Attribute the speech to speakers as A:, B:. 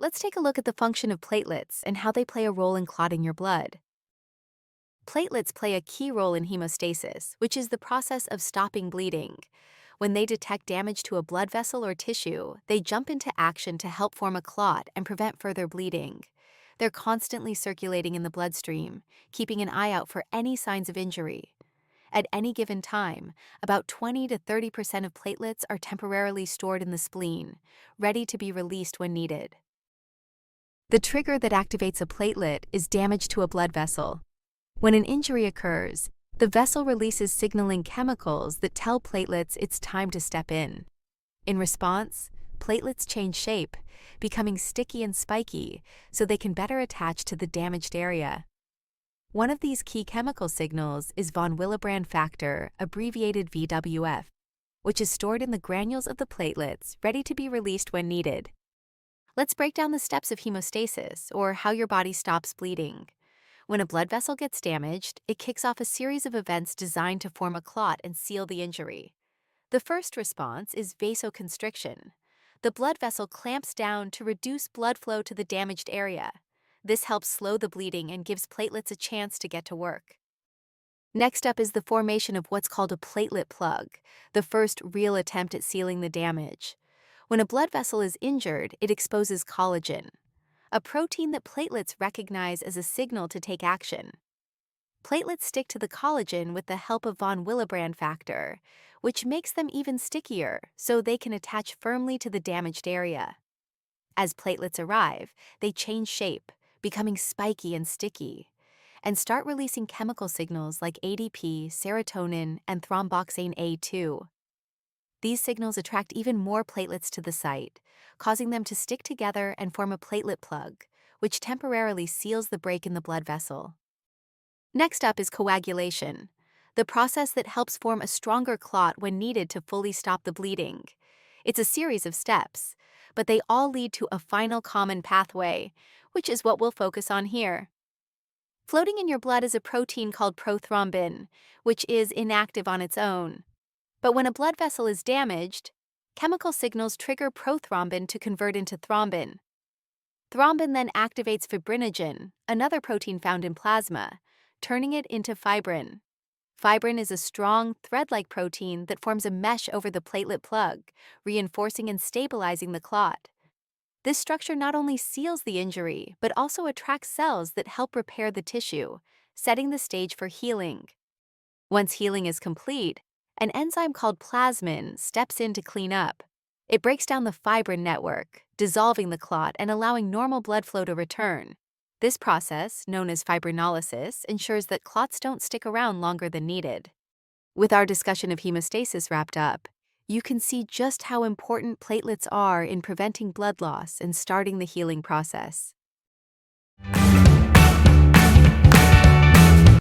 A: let's take a look at the function of platelets and how they play a role in clotting your blood. Platelets play a key role in hemostasis, which is the process of stopping bleeding. When they detect damage to a blood vessel or tissue, they jump into action to help form a clot and prevent further bleeding. They're constantly circulating in the bloodstream, keeping an eye out for any signs of injury. At any given time, about 20 to 30% of platelets are temporarily stored in the spleen, ready to be released when needed. The trigger that activates a platelet is damage to a blood vessel. When an injury occurs, the vessel releases signaling chemicals that tell platelets it's time to step in. In response, platelets change shape, becoming sticky and spiky so they can better attach to the damaged area. One of these key chemical signals is von Willebrand factor, abbreviated VWF, which is stored in the granules of the platelets, ready to be released when needed. Let's break down the steps of hemostasis, or how your body stops bleeding. When a blood vessel gets damaged, it kicks off a series of events designed to form a clot and seal the injury. The first response is vasoconstriction. The blood vessel clamps down to reduce blood flow to the damaged area. This helps slow the bleeding and gives platelets a chance to get to work. Next up is the formation of what's called a platelet plug, the first real attempt at sealing the damage. When a blood vessel is injured, it exposes collagen, a protein that platelets recognize as a signal to take action. Platelets stick to the collagen with the help of von Willebrand factor, which makes them even stickier so they can attach firmly to the damaged area. As platelets arrive, they change shape, becoming spiky and sticky, and start releasing chemical signals like ADP, serotonin, and thromboxane A2. These signals attract even more platelets to the site, causing them to stick together and form a platelet plug, which temporarily seals the break in the blood vessel. Next up is coagulation, the process that helps form a stronger clot when needed to fully stop the bleeding. It's a series of steps, but they all lead to a final common pathway, which is what we'll focus on here. Floating in your blood is a protein called prothrombin, which is inactive on its own. But when a blood vessel is damaged, chemical signals trigger prothrombin to convert into thrombin. Thrombin then activates fibrinogen, another protein found in plasma, turning it into fibrin. Fibrin is a strong, thread-like protein that forms a mesh over the platelet plug, reinforcing and stabilizing the clot. This structure not only seals the injury, but also attracts cells that help repair the tissue, setting the stage for healing. Once healing is complete, an enzyme called plasmin steps in to clean up. It breaks down the fibrin network, dissolving the clot and allowing normal blood flow to return. This process, known as fibrinolysis, ensures that clots don't stick around longer than needed. With our discussion of hemostasis wrapped up, you can see just how important platelets are in preventing blood loss and starting the healing process.